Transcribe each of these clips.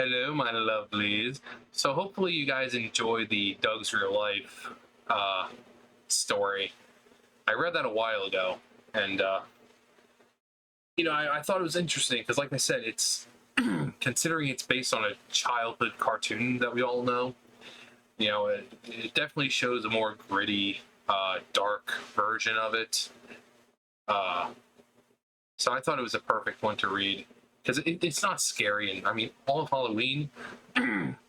Hello, my lovelies. So hopefully you guys enjoy the Doug's Real Life uh, story. I read that a while ago, and I thought it was interesting because, like I said, it's considering it's based on a childhood cartoon that we all know. It definitely shows a more gritty, dark version of it. Uh, so I thought it was a perfect one to read because it's not scary, and I mean, all of Halloween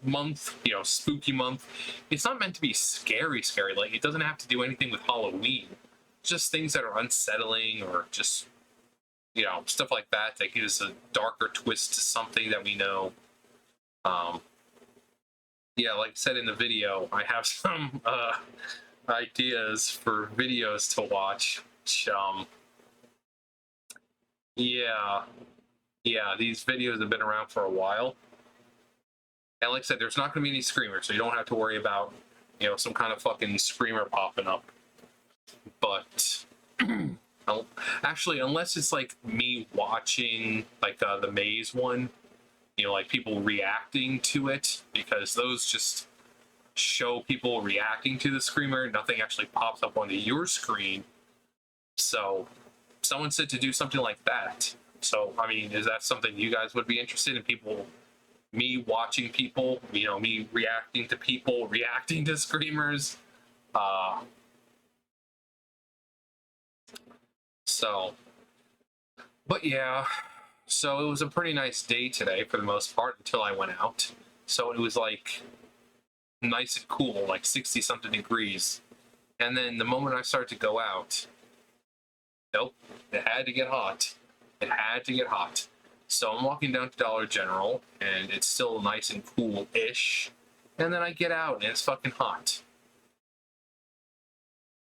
month, spooky month, it's not meant to be scary. Like, it doesn't have to do anything with Halloween. Just things that are unsettling or just, stuff like that that gives a darker twist to something that we know. Um, yeah, like I said in the video, I have some ideas for videos to watch. Which, yeah, yeah, these videos have been around for a while. And like I said, there's not going to be any screamers, so you don't have to worry about, some kind of fucking screamer popping up. But actually, unless it's like me watching like the Maze one, like people reacting to it, because those just show people reacting to the screamer. Nothing actually pops up onto your screen. So someone said to do something like that. So, I mean, is that something you guys would be interested in? People, me watching people, me reacting to people, reacting to screamers. So, but yeah, so it was a pretty nice day today for the most part until I went out. So it was like nice and cool, like 60 something degrees. And then the moment I started to go out, nope, it had to get hot. It had to get hot. So I'm walking down to Dollar General and it's still nice and cool-ish. And then I get out and it's fucking hot.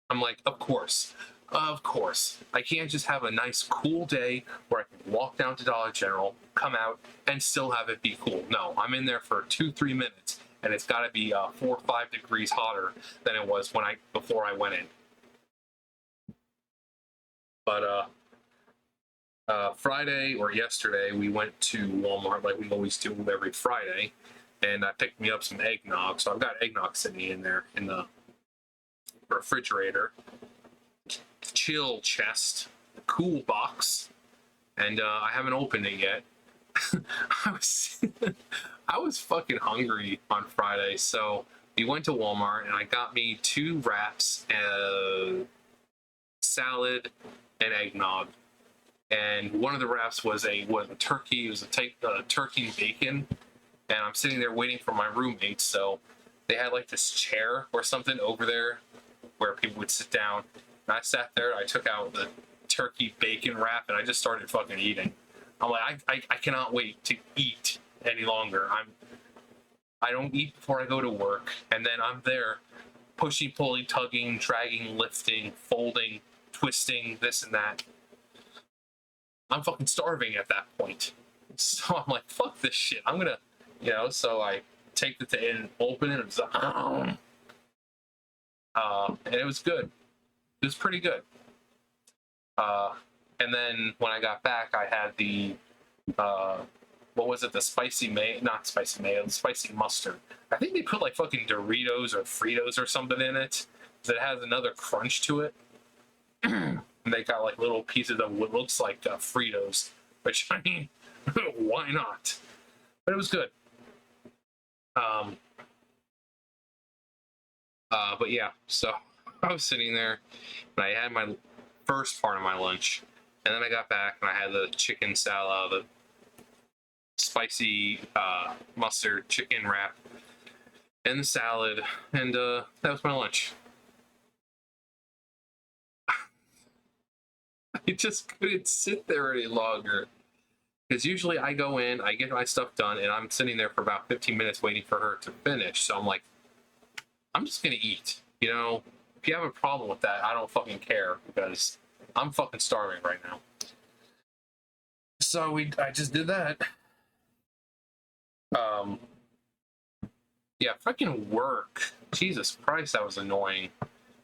I'm like, of course. Of course. I can't just have a nice cool day where I can walk down to Dollar General, come out, and still have it be cool. No, I'm in there for 2-3 minutes, and it's got to be 4 or 5 degrees hotter than it was before I went in. But Friday or yesterday, we went to Walmart like we always do every Friday, and I picked me up some eggnog. So I've got eggnog sitting in there in the refrigerator, chill chest, cool box, and I haven't opened it yet. I was I was fucking hungry on Friday, so we went to Walmart and I got me 2 wraps, salad, and eggnog. And one of the wraps was a turkey. It was a turkey and bacon. And I'm sitting there waiting for my roommates. So they had like this chair or something over there where people would sit down. And I sat there. I took out the turkey bacon wrap and I just started fucking eating. I'm like, I cannot wait to eat any longer. I don't eat before I go to work, and then I'm there pushing, pulling, tugging, dragging, lifting, folding, twisting, this and that. I'm fucking starving at that point. So I'm like, fuck this shit. I'm gonna, so I take it to and open it and it's like, and it was good. It was pretty good. And then when I got back, I had the what was it? The spicy mayo, not spicy mayo, the spicy mustard. I think they put like fucking Doritos or Fritos or something in it that has another crunch to it. And they got like little pieces of what looks like Fritos, which I mean, why not? But it was good. But yeah, so I was sitting there and I had my first part of my lunch, and then I got back and I had the chicken salad, the spicy mustard chicken wrap, and the salad, and that was my lunch. I just couldn't sit there any longer. Because usually I go in, I get my stuff done, and I'm sitting there for about 15 minutes waiting for her to finish. So I'm like, I'm just gonna eat. If you have a problem with that, I don't fucking care, because I'm fucking starving right now. So I just did that. Yeah, fucking work. Jesus Christ, that was annoying.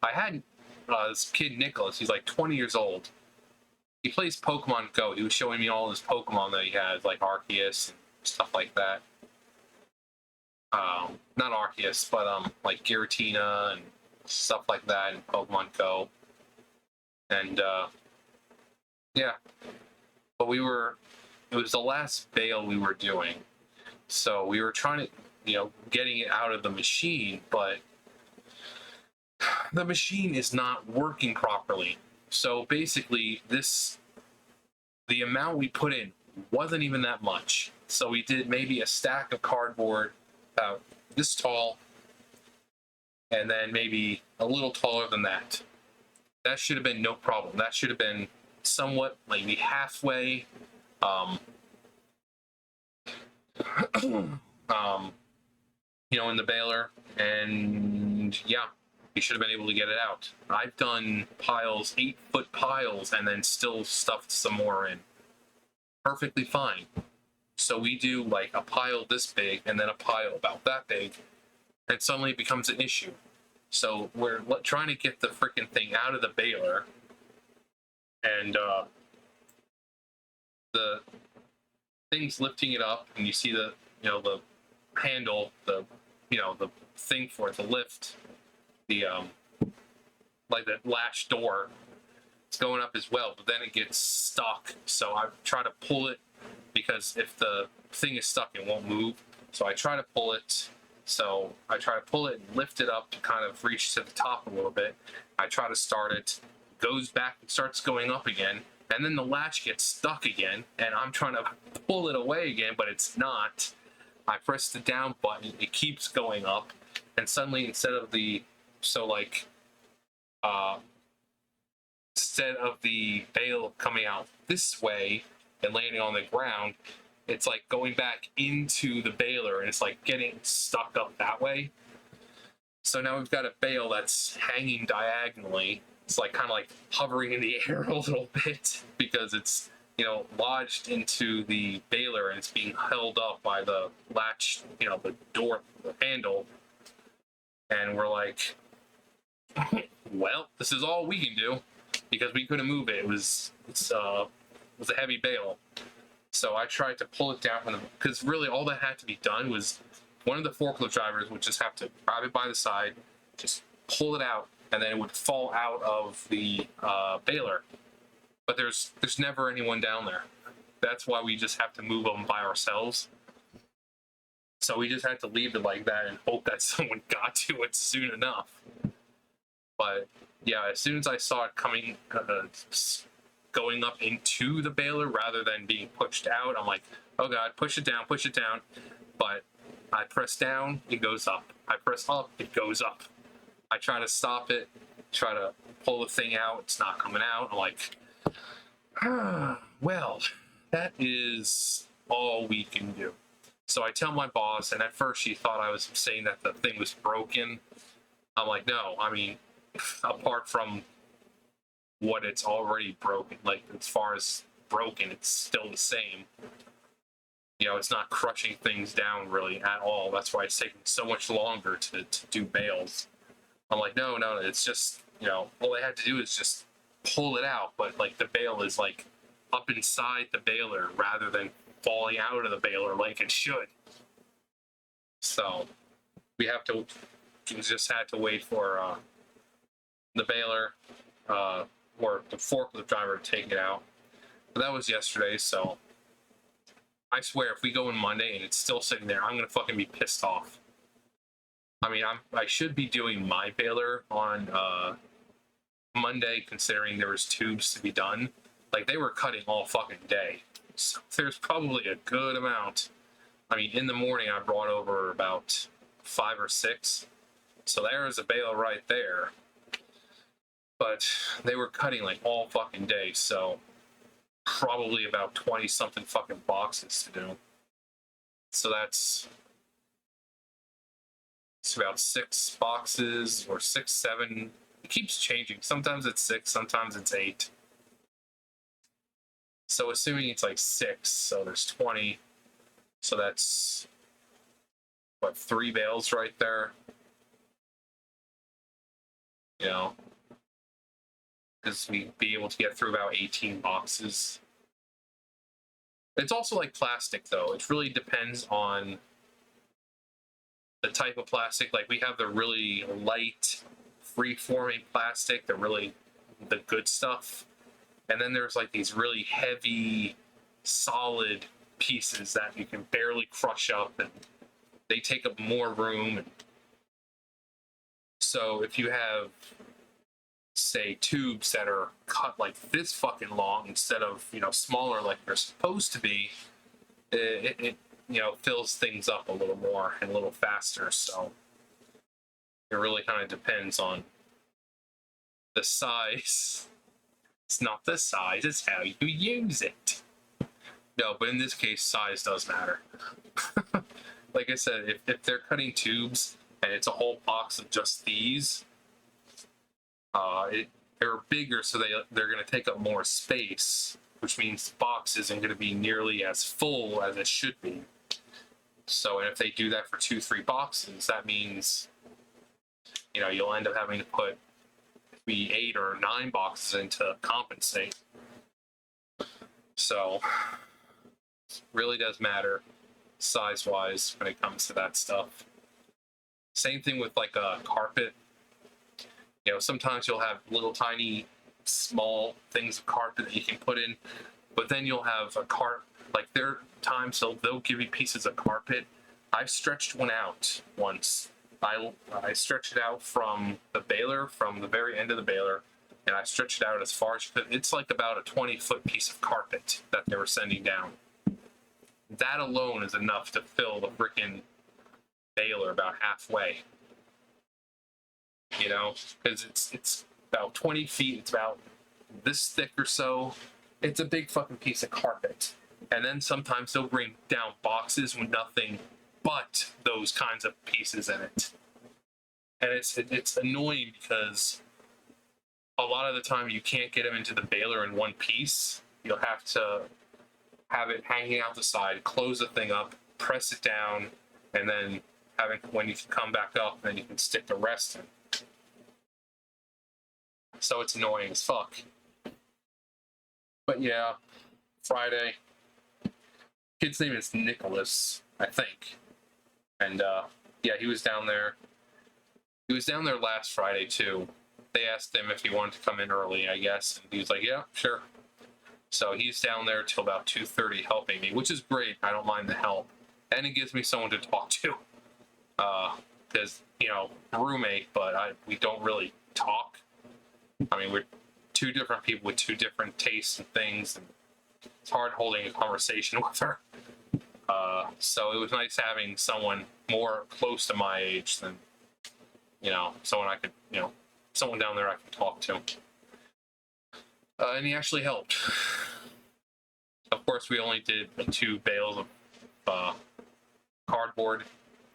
I had this kid Nicholas. He's like 20 years old. He plays Pokemon Go. He was showing me all his Pokemon that he has, like Arceus and stuff like that. not Arceus, but like Giratina and stuff like that in Pokemon Go. And yeah, but it was the last bale we were doing, so we were trying to, getting it out of the machine, but the machine is not working properly. So basically, the amount we put in wasn't even that much. So we did maybe a stack of cardboard about this tall, and then maybe a little taller than that. That should have been no problem. That should have been somewhat maybe halfway. Um, in the baler, and yeah, we should have been able to get it out. I've done piles, 8-foot piles, and then still stuffed some more in. Perfectly fine. So we do like a pile this big and then a pile about that big, and suddenly it becomes an issue. So we're trying to get the freaking thing out of the baler, and the thing's lifting it up, and you see the handle, the thing for it to lift, the like the latch door, it's going up as well, but then it gets stuck. So I try to pull it, because if the thing is stuck, it won't move. So I try to pull it. So I try to pull it and lift it up to kind of reach to the top a little bit. I try to start it, goes back and starts going up again, and then the latch gets stuck again, and I'm trying to pull it away again, but it's not. I press the down button, it keeps going up, and suddenly instead of the bale coming out this way and landing on the ground, it's like going back into the baler, and it's like getting stuck up that way. So now we've got a bale that's hanging diagonally. It's like kind of like hovering in the air a little bit, because it's lodged into the baler, and it's being held up by the latch, the door, the handle. And we're like, well, this is all we can do, because we couldn't move it. It was a heavy bale. So I tried to pull it down, because really all that had to be done was one of the forklift drivers would just have to grab it by the side, just pull it out, and then it would fall out of the baler. But there's never anyone down there. That's why we just have to move them by ourselves. So we just had to leave it like that and hope that someone got to it soon enough. But yeah, as soon as I saw it coming, going up into the baler rather than being pushed out, I'm like, oh god, push it down, push it down. But I press down, it goes up. I press up, it goes up. I try to stop it, try to pull the thing out, it's not coming out. I'm like, well, that is all we can do. So I tell my boss, and at first she thought I was saying that the thing was broken. I'm like, no, I mean, apart from what it's already broken, like as far as broken, it's still the same. It's not crushing things down really at all. That's why it's taking so much longer to do bales. I'm like, no, it's just, all I had to do is just pull it out, but like the bale is like up inside the baler rather than falling out of the baler like it should. So we just had to wait for the baler or the forklift driver to take it out. But that was yesterday, so I swear if we go in Monday and it's still sitting there, I'm gonna fucking be pissed off. I mean, I should be doing my baler on Monday, considering there was tubes to be done. Like, they were cutting all fucking day. So there's probably a good amount. I mean, in the morning I brought over about 5 or 6. So there's a baler right there. But they were cutting like all fucking day, so probably about 20 something fucking boxes to do. So it's about 6 boxes or 6, 7. It keeps changing. Sometimes it's 6, sometimes it's 8. So assuming it's like 6, so there's 20. So that's what, 3 bales right there. Because we'd be able to get through about 18 boxes. It's also like plastic, though. It really depends on the type of plastic. Like we have the really light, free-forming plastic, the good stuff, and then there's like these really heavy, solid pieces that you can barely crush up, and they take up more room. So if you have, say, tubes that are cut like this fucking long instead of, smaller like they're supposed to be, it fills things up a little more and a little faster. So it really kind of depends on the size. It's not the size, it's how you use it. No, but in this case, size does matter. Like I said, if they're cutting tubes and it's a whole box of just these, they're bigger, so they're going to take up more space, which means the box isn't going to be nearly as full as it should be. So, and if they do that for 2-3 boxes, that means, you'll end up having to put maybe 8 or 9 boxes in to compensate. So, it really does matter size-wise when it comes to that stuff. Same thing with like a carpet. Sometimes you'll have little tiny small things of carpet that you can put in, but then you'll have a like there are times they'll give you pieces of carpet. I stretched one out once. I stretched it out from the baler, from the very end of the baler, and I stretched it out as far as you could. It's like about a 20-foot piece of carpet that they were sending down. That alone is enough to fill the freaking baler about halfway. Because it's about 20 feet. It's about this thick or so. It's a big fucking piece of carpet. And then sometimes they'll bring down boxes with nothing but those kinds of pieces in it. And it's annoying because a lot of the time you can't get them into the baler in one piece. You'll have to have it hanging out the side, close the thing up, press it down, and then when you can come back up, then you can stick the rest in. So it's annoying as fuck. But yeah, Friday. Kid's name is Nicholas, I think. And yeah, he was down there. He was down there last Friday too. They asked him if he wanted to come in early, I guess, and he was like, "Yeah, sure." So he's down there till about 2:30 helping me, which is great. I don't mind the help, and it gives me someone to talk to. Because roommate, but we don't really talk. I mean, we're two different people with two different tastes and things, and it's hard holding a conversation with her. So it was nice having someone more close to my age than, someone I could, someone down there I could talk to. And he actually helped. Of course, we only did 2 bales of cardboard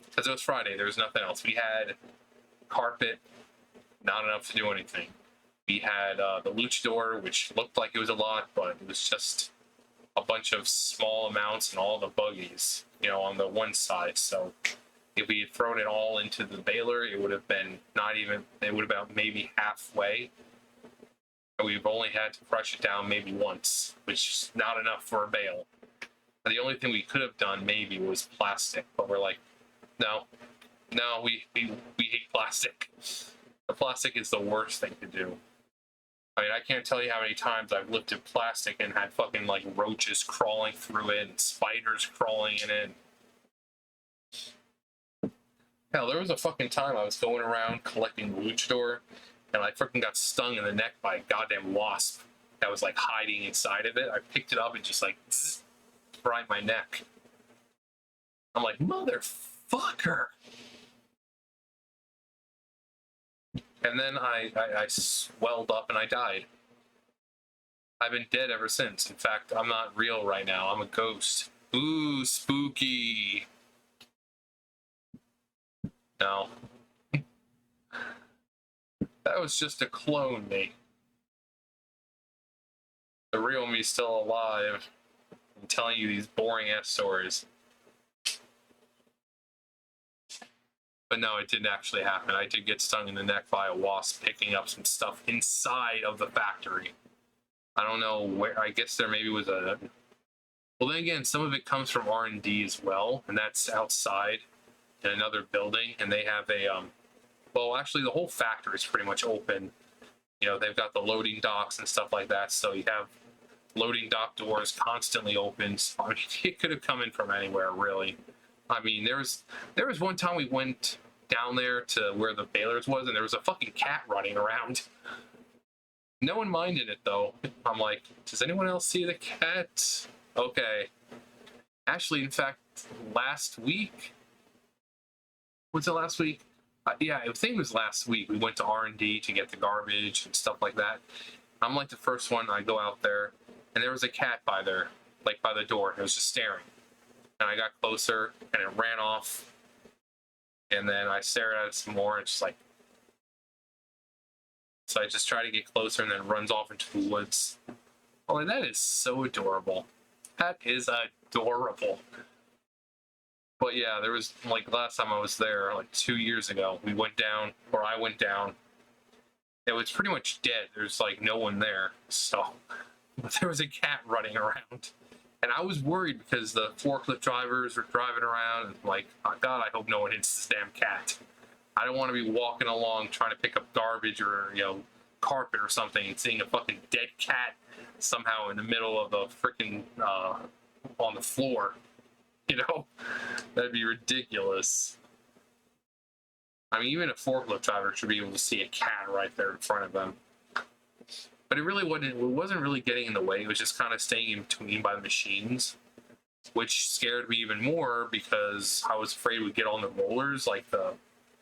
because it was Friday. There was nothing else. We had carpet, not enough to do anything. We had the luchador, which looked like it was a lot, but it was just a bunch of small amounts and all the buggies, on the one side. So if we had thrown it all into the baler, it would have been it would have been maybe halfway. We've only had to crush it down maybe once, which is not enough for a bale. The only thing we could have done maybe was plastic, but we're like, no, we hate plastic. The plastic is the worst thing to do. I mean, I can't tell you how many times I've lifted plastic and had fucking like roaches crawling through it and spiders crawling in it. Hell, there was a fucking time I was going around collecting luchador and I freaking got stung in the neck by a goddamn wasp that was like hiding inside of it. I picked it up and just like fried my neck. I'm like, motherfucker. And then I swelled up and I died. I've been dead ever since. In fact, I'm not real right now. I'm a ghost. Ooh, spooky. No. That was just a clone me. The real me's still alive. I'm telling you these boring ass stories. But no, it didn't actually happen. I did get stung in the neck by a wasp picking up some stuff inside of the factory. I don't know where. I guess there maybe was well, then again, some of it comes from R&D as well, and that's outside. in another building, and they have a well, actually, the whole factory is pretty much open. You know, they've got the loading docks and stuff like that, so you have loading dock doors constantly open. So, I mean, it could have come in from anywhere, really. I mean, there was one time we went down there to where the balers was, and there was a fucking cat running around. No one minded it though. I'm like, does anyone else see the cat? Okay. Actually, in fact, last week, was it last week? Yeah, I think it was last week. We went to R&D to get the garbage and stuff like that. I'm like the first one. I go out there, and there was a cat by there, like by the door. It was just staring. And I got closer, and it ran off. And then I stared at it some more, and just like, so I just try to get closer, and then it runs off into the woods. Oh, and that is so adorable. That is adorable. But yeah, there was, like, last time I was there, like 2 years ago, we went down, or I went down. It was pretty much dead. There's like no one there. So, but there was a cat running around. And I was worried because the forklift drivers were driving around, and like, oh God, I hope no one hits this damn cat. I don't want to be walking along trying to pick up garbage or, you know, carpet or something and seeing a fucking dead cat somehow in the middle of the freaking, on the floor. You know, that'd be ridiculous. I mean, even a forklift driver should be able to see a cat right there in front of them. But it really wasn't. It wasn't really getting in the way. It was just kind of staying in between by the machines, which scared me even more because I was afraid we'd get on the rollers, like the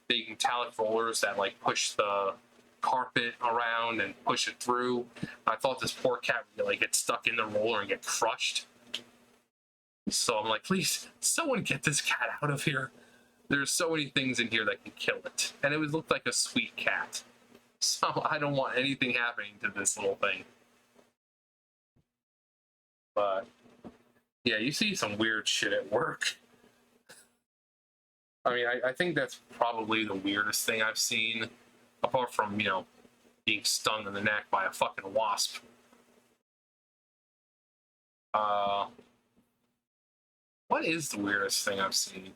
big metallic rollers that like push the carpet around and push it through. I thought this poor cat would like get stuck in the roller and get crushed. So I'm like, please, someone get this cat out of here. There's so many things in here that can kill it. And it looked like a sweet cat. So I don't want anything happening to this little thing. But, yeah, you see some weird shit at work. I mean, I think that's probably the weirdest thing I've seen. Apart from, you know, being stung in the neck by a fucking wasp. What is the weirdest thing I've seen?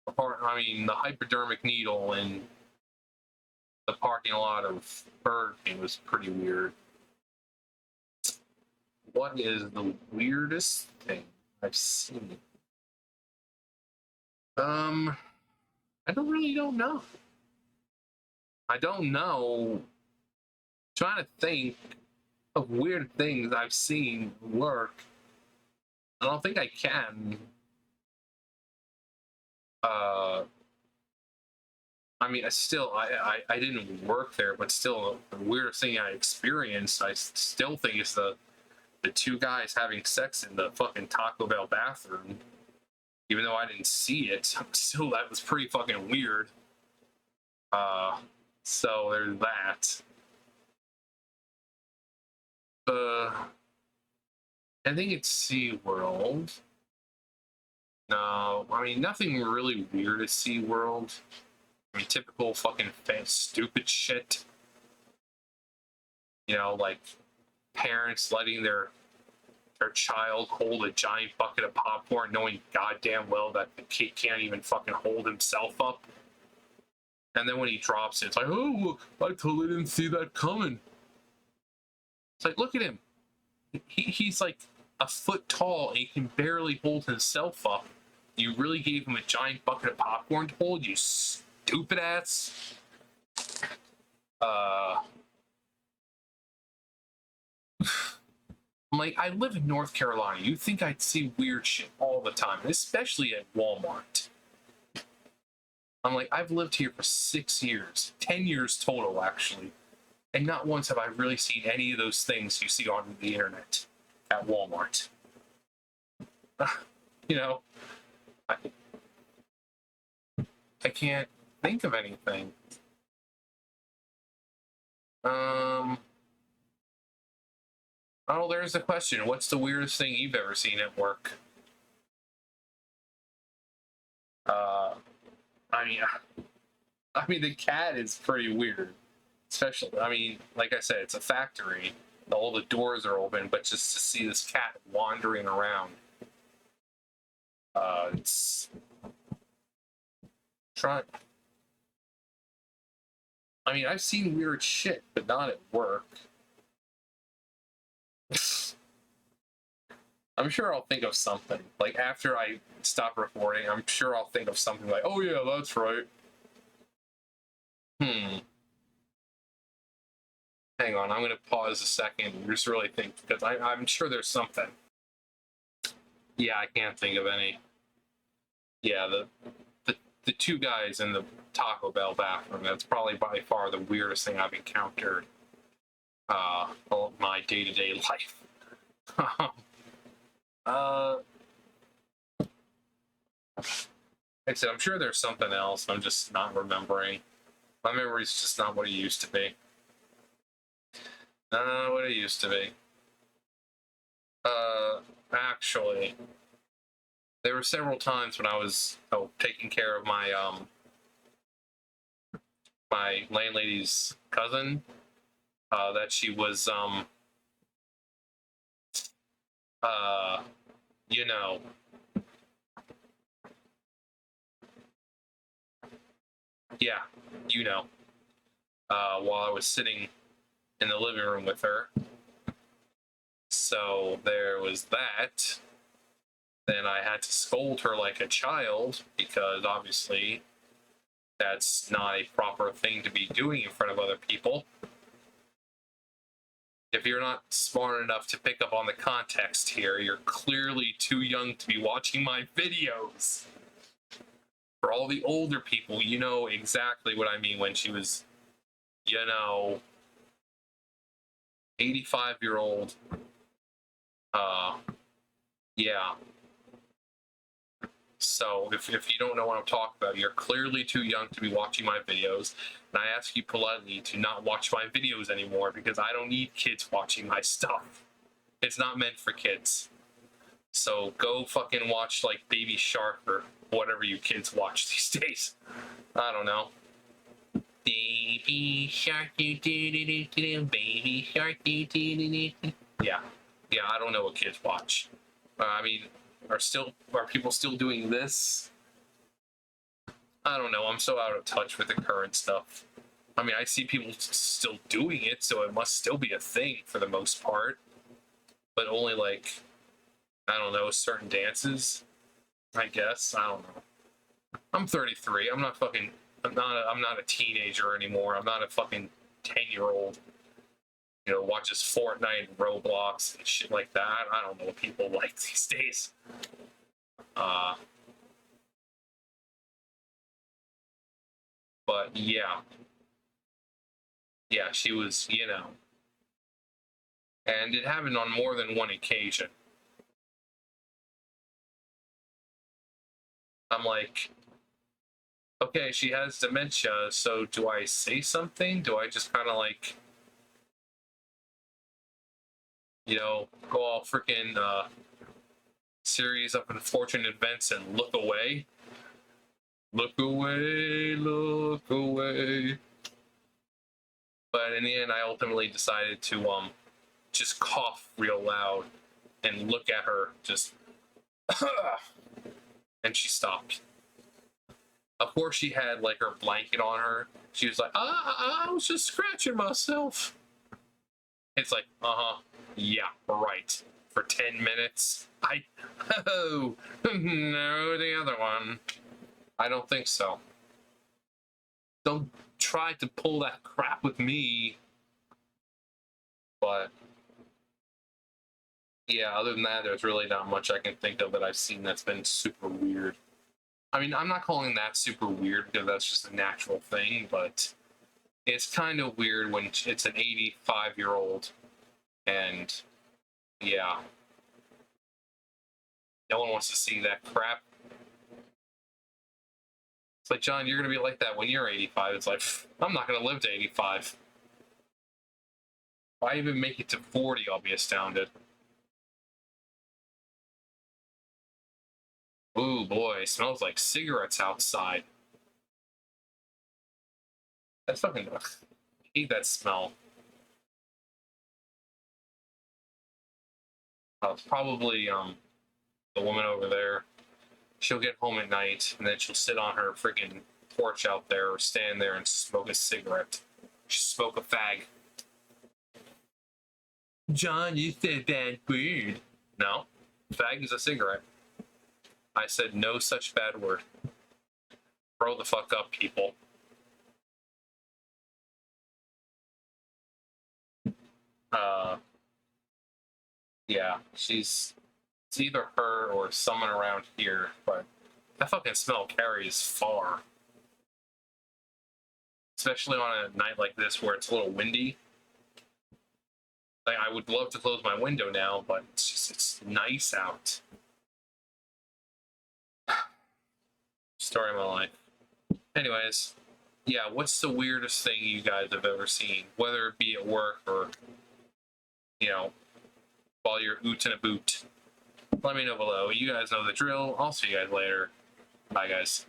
Apart, I mean, the hypodermic needle in the parking lot of Burger King was pretty weird. What is the weirdest thing I've seen? I don't know. I don't know. I'm trying to think of weird things I've seen work. I don't think I can. I mean, I didn't work there, but still, the weirdest thing I experienced, I still think is the two guys having sex in the fucking Taco Bell bathroom. Even though I didn't see it, still, that was pretty fucking weird. So there's that. I think it's SeaWorld. No, I mean, nothing really weird at SeaWorld. I mean, typical fucking stupid shit. You know, like parents letting their child hold a giant bucket of popcorn, knowing goddamn well that the kid can't even fucking hold himself up. And then when he drops it, it's like, oh, I totally didn't see that coming. It's like, look at him. He's like a foot tall and he can barely hold himself up. You really gave him a giant bucket of popcorn to hold, you stupid ass. I'm like, I live in North Carolina. You think I'd see weird shit all the time, especially at Walmart. I'm like, I've lived here for 6 years, 10 years total, actually. And not once have I really seen any of those things you see on the internet at Walmart. You know, I can't think of anything. Oh, there's the question. What's the weirdest thing you've ever seen at work? I mean, the cat is pretty weird. Especially, I mean, like I said, it's a factory. All the doors are open, but just to see this cat wandering around, it's trying. I mean, I've seen weird shit, but not at work. I'm sure I'll think of something. Like, after I stop recording, I'm sure I'll think of something like, oh yeah, that's right. Hang on, I'm gonna pause a second and just really think, because I'm sure there's something. Yeah, I can't think of any. Yeah, the two guys in the Taco Bell bathroom, that's probably by far the weirdest thing I've encountered all my day-to-day life. Like I said, I'm sure there's something else. I'm just not remembering. My memory's just not what it used to be. Not what it used to be. Actually, there were several times when I was taking care of my my landlady's cousin, that she was you know, yeah, you know, while I was sitting in the living room with her. So there was that. Then I had to scold her like a child, because obviously that's not a proper thing to be doing in front of other people. If you're not smart enough to pick up on the context here, you're clearly too young to be watching my videos. For all the older people, you know exactly what I mean when she was, 85-year-old. Yeah. So if you don't know what I'm talking about, you're clearly too young to be watching my videos. And I ask you politely to not watch my videos anymore, because I don't need kids watching my stuff. It's not meant for kids. So go fucking watch like Baby Shark or whatever you kids watch these days. I don't know. Baby Shark, Baby Shark, yeah, I don't know what kids watch. I mean, are people still doing this? I don't know. I'm so out of touch with the current stuff. I mean, I see people still doing it, so it must still be a thing for the most part. But only like, I don't know, certain dances, I guess. I don't know. I'm 33. I'm not a teenager anymore. I'm not a fucking 10-year-old. Watches Fortnite and Roblox and shit like that. I don't know what people like these days. But yeah, she was, and it happened on more than one occasion. I'm like, okay, she has dementia, so do I say something? Do I just kind of like, go all freaking series of unfortunate events and look away? Look away, look away. But in the end, I ultimately decided to just cough real loud and look at her, just and she stopped. Of course, she had like her blanket on her. She was like, I was just scratching myself. It's like, yeah, right. For 10 minutes. Oh, no, the other one. I don't think so. Don't try to pull that crap with me. But yeah, other than that, there's really not much I can think of that I've seen that's been super weird. I mean, I'm not calling that super weird, because that's just a natural thing, but it's kind of weird when it's an 85-year-old, and yeah, no one wants to see that crap. It's like, John, you're going to be like that when you're 85. It's like, I'm not going to live to 85. If I even make it to 40, I'll be astounded. Ooh, boy, it smells like cigarettes outside. That's fucking, ugh, I hate that smell. It's probably the woman over there. She'll get home at night, and then she'll sit on her freaking porch out there or stand there and smoke a cigarette. Smoke a fag. John, you said bad word. No, fag is a cigarette. I said no such bad word. Grow the fuck up, people. Yeah, it's either her or someone around here, but that fucking smell carries far. Especially on a night like this where it's a little windy. Like, I would love to close my window now, but it's nice out. Story of my life. Anyways, yeah, what's the weirdest thing you guys have ever seen? Whether it be at work or, while you're ootin' a boot. Let me know below. You guys know the drill. I'll see you guys later. Bye, guys.